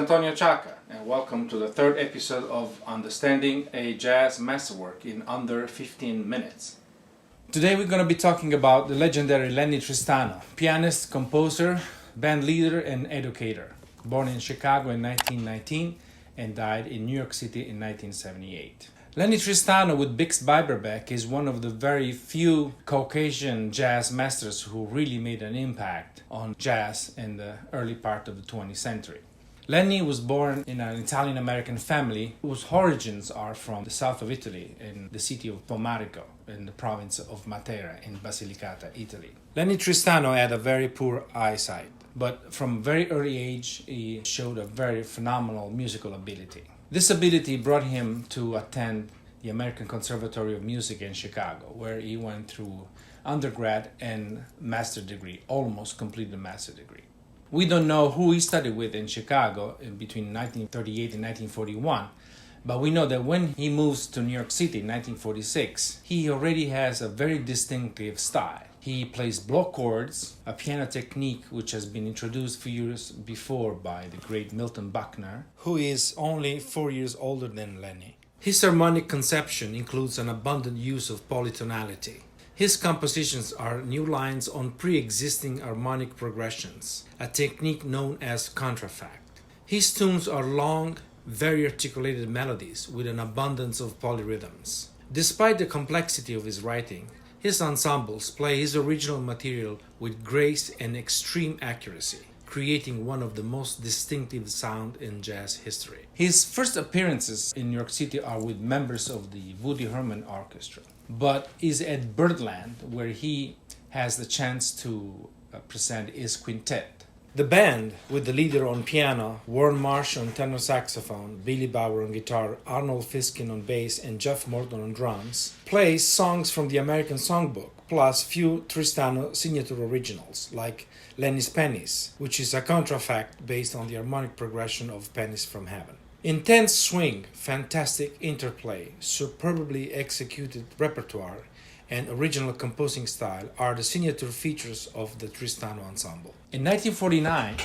Antonio Ciacca, and welcome to the third episode of Understanding a Jazz Masterwork in Under 15 Minutes. Today we're going to be talking about the legendary Lennie Tristano, pianist, composer, band leader, and educator, born in Chicago in 1919 and died in New York City in 1978. Lennie Tristano with Bix Beiderbecke is one of the very few Caucasian jazz masters who really made an impact on jazz in the early part of the 20th century. Lennie was born in an Italian-American family whose origins are from the south of Italy in the city of Pomarico in the province of Matera in Basilicata, Italy. Lennie Tristano had a very poor eyesight, but from a very early age he showed a very phenomenal musical ability. This ability brought him to attend the American Conservatory of Music in Chicago, where he went through undergrad and master degree, almost completed the master degree. We don't know who he studied with in Chicago between 1938 and 1941, but we know that when he moves to New York City in 1946, he already has a very distinctive style. He plays block chords, a piano technique which has been introduced a few years before by the great Milton Buckner, who is only 4 years older than Lennie. His harmonic conception includes an abundant use of polytonality. His compositions are new lines on pre-existing harmonic progressions, a technique known as contrafact. His tunes are long, very articulated melodies with an abundance of polyrhythms. Despite the complexity of his writing, his ensembles play his original material with grace and extreme accuracy, creating one of the most distinctive sounds in jazz history. His first appearances in New York City are with members of the Woody Herman Orchestra, but is at Birdland where he has the chance to present his quintet. The band, with the leader on piano, Warren Marsh on tenor saxophone, Billy Bauer on guitar, Arnold Fiskin on bass, and Jeff Morton on drums, plays songs from the American Songbook, plus few Tristano signature originals, like Lennie's Pennies, which is a contrafact based on the harmonic progression of Pennies from Heaven. Intense swing, fantastic interplay, superbly executed repertoire, and original composing style are the signature features of the Tristano ensemble. In 1949,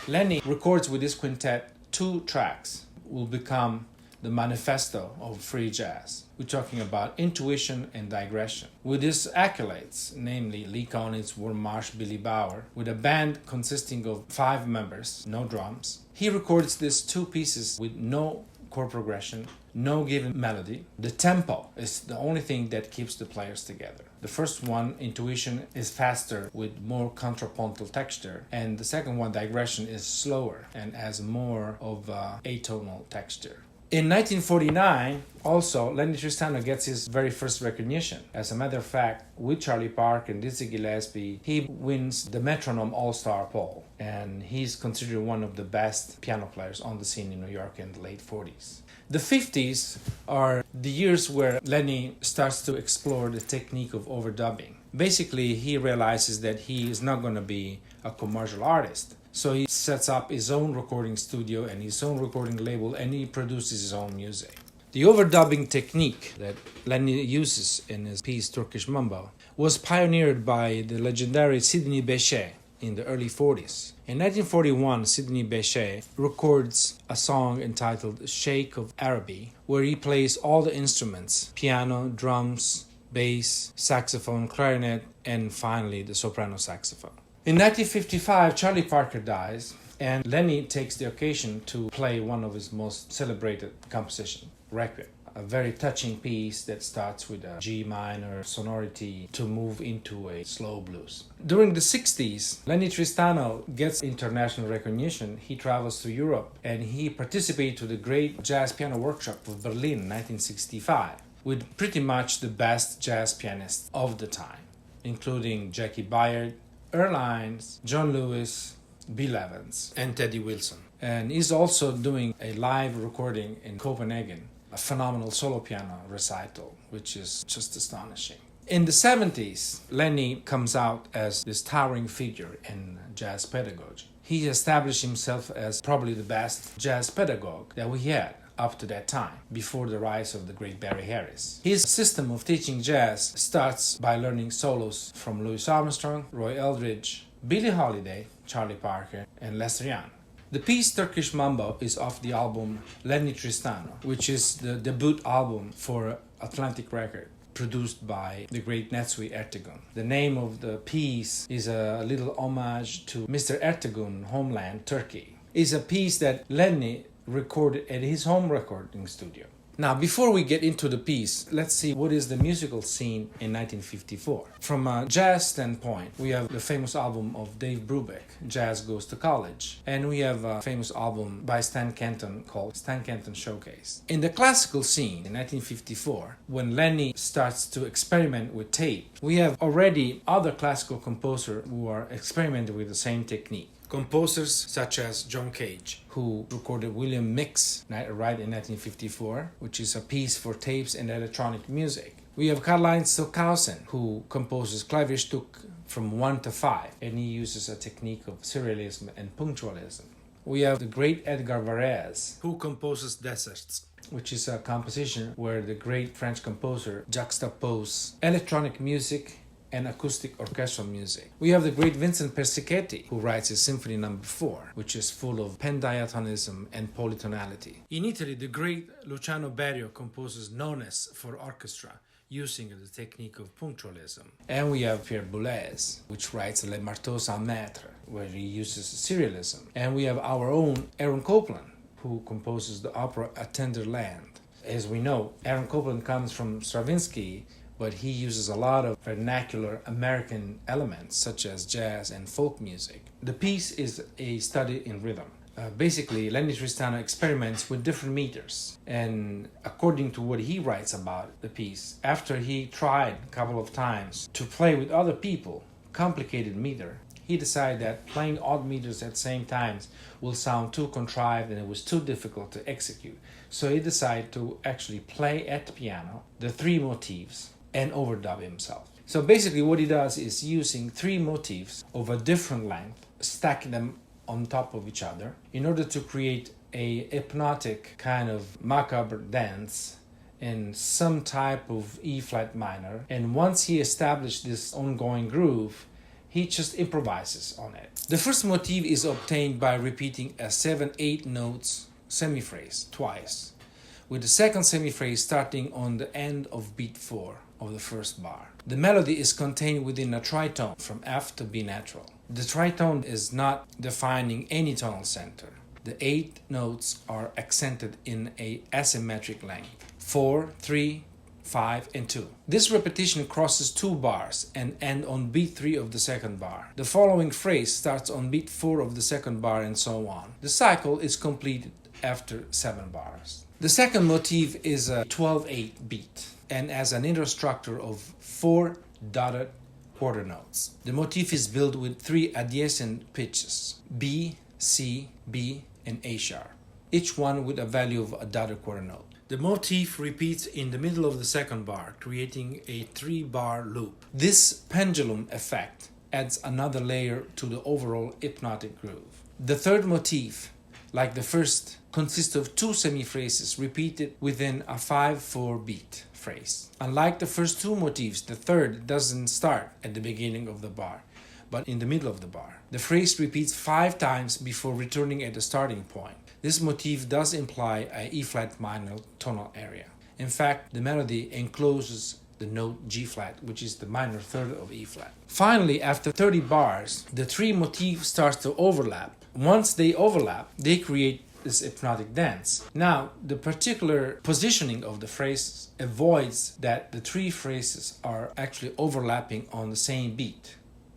Lennie records with his quintet 2 tracks will become the manifesto of free jazz. We're talking about Intuition and Digression. With his accolades, namely Lee Konitz, Warren Marsh, Billy Bauer, with a band consisting of 5 members, no drums, he records these 2 pieces with no chord progression, no given melody. The tempo is the only thing that keeps the players together. The first one, Intuition, is faster with more contrapuntal texture, and the second one, Digression, is slower and has more of atonal texture. In 1949, also, Lennie Tristano gets his very first recognition. As a matter of fact, with Charlie Parker and Dizzy Gillespie, he wins the Metronome All-Star poll, and he's considered one of the best piano players on the scene in New York in the late 40s. The 50s are the years where Lennie starts to explore the technique of overdubbing. Basically, he realizes that he is not going to be a commercial artist. So he sets up his own recording studio and his own recording label, and he produces his own music. The overdubbing technique that Lennie uses in his piece Turkish Mambo was pioneered by the legendary Sidney Bechet in the early 40s. In 1941, Sidney Bechet records a song entitled Sheikh of Araby, where he plays all the instruments: piano, drums, bass, saxophone, clarinet, and finally the soprano saxophone. In 1955, Charlie Parker dies, and Lennie takes the occasion to play one of his most celebrated compositions, Requiem, a very touching piece that starts with a G minor sonority to move into a slow blues. During the 60s, Lennie Tristano gets international recognition. He travels to Europe, and he participates to the Great Jazz Piano Workshop of Berlin in 1965, with pretty much the best jazz pianists of the time, including Jackie Byard, Earl Hines, John Lewis, Bill Evans, and Teddy Wilson. And he's also doing a live recording in Copenhagen, a phenomenal solo piano recital, which is just astonishing. In the 70s, Lennie comes out as this towering figure in jazz pedagogy. He established himself as probably the best jazz pedagogue that we had up to that time, before the rise of the great Barry Harris. His system of teaching jazz starts by learning solos from Louis Armstrong, Roy Eldridge, Billie Holiday, Charlie Parker, and Lester Young. The piece Turkish Mambo is off the album Lennie Tristano, which is the debut album for Atlantic Record, produced by the great Netsuhi Ertegun. The name of the piece is a little homage to Mr. Ertegun, homeland Turkey. It's a piece that Lennie recorded at his home recording studio. Now, before we get into the piece, let's see what is the musical scene in 1954. From a jazz standpoint, we have the famous album of Dave Brubeck, Jazz Goes to College, and we have a famous album by Stan Kenton called Stan Kenton Showcase. In the classical scene in 1954, when Lennie starts to experiment with tape, we have already other classical composers who are experimenting with the same technique. Composers such as John Cage, who recorded William Mix right in 1954, which is a piece for tapes and electronic music. We have Karl-Heinz Stockhausen, who composes Klavierstück from 1 to 5, and he uses a technique of serialism and punctualism. We have the great Edgar Varèse, who composes Deserts, which is a composition where the great French composer juxtaposes electronic music and acoustic orchestral music. We have the great Vincent Persichetti, who writes his Symphony No. 4, which is full of pendiatonism and polytonality. In Italy, the great Luciano Berio composes Nones for orchestra, using the technique of punctualism. And we have Pierre Boulez, which writes Les Marteaux sans Maître, where he uses serialism. And we have our own Aaron Copland, who composes the opera A Tender Land. As we know, Aaron Copland comes from Stravinsky, but he uses a lot of vernacular American elements such as jazz and folk music. The piece is a study in rhythm. Basically, Lennie Tristano experiments with different meters, and according to what he writes about the piece, after he tried a couple of times to play with other people, complicated meter, he decided that playing odd meters at the same times will sound too contrived and it was too difficult to execute. So he decided to actually play at the piano the 3 motifs and overdub himself. So basically what he does is using 3 motifs of a different length, stack them on top of each other in order to create a hypnotic kind of macabre dance in some type of E flat minor. And once he established this ongoing groove, he just improvises on it. The first motif is obtained by repeating a 7/8 notes semiphrase twice, with the second semiphrase starting on the end of beat 4 of the first bar. The melody is contained within a tritone from F to B natural. The tritone is not defining any tonal center. The 8 notes are accented in a asymmetric length: 4, 3, 5, and 2. This repetition crosses 2 bars and ends on beat 3 of the second bar. The following phrase starts on beat 4 of the second bar, and so on. The cycle is completed after 7 bars. The second motif is a 12/8 beat and has an interstructure of 4 dotted quarter notes. The motif is built with 3 adjacent pitches: B, C, B, and A sharp, each one with a value of a dotted quarter note. The motif repeats in the middle of the second bar, creating a 3-bar loop. This pendulum effect adds another layer to the overall hypnotic groove. The third motif, like the first, consists of 2 semiphrases repeated within a 5/4 beat phrase. Unlike the first 2 motifs, the third doesn't start at the beginning of the bar, but in the middle of the bar. The phrase repeats 5 times before returning at the starting point. This motif does imply a E flat minor tonal area. In fact, the melody encloses the note G flat, which is the minor third of E flat. Finally, after 30 bars, the 3 motifs start to overlap. Once they overlap, they create this hypnotic dance. Now, the particular positioning of the phrases avoids that the 3 phrases are actually overlapping on the same beat.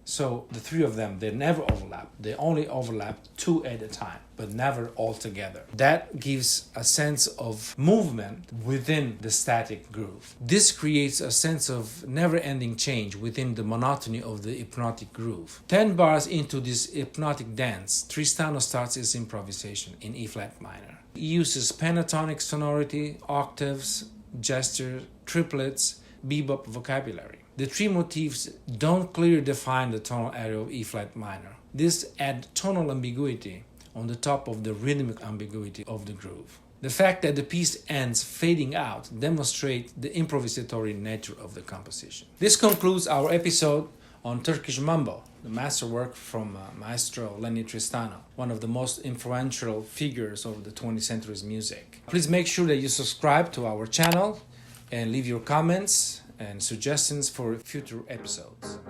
So the 3 of them, they never overlap. They only overlap 2 at a time, but never all together. That gives a sense of movement within the static groove. This creates a sense of never-ending change within the monotony of the hypnotic groove. 10 bars into this hypnotic dance, Tristano starts his improvisation in E flat minor. He uses pentatonic sonority, octaves, gesture, triplets, bebop vocabulary. The 3 motifs don't clearly define the tonal area of E flat minor. This adds tonal ambiguity on the top of the rhythmic ambiguity of the groove. The fact that the piece ends fading out demonstrates the improvisatory nature of the composition. This concludes our episode on Turkish Mambo, the masterwork from Maestro Lennie Tristano, one of the most influential figures of the 20th century's music. Please make sure that you subscribe to our channel and leave your comments and suggestions for future episodes.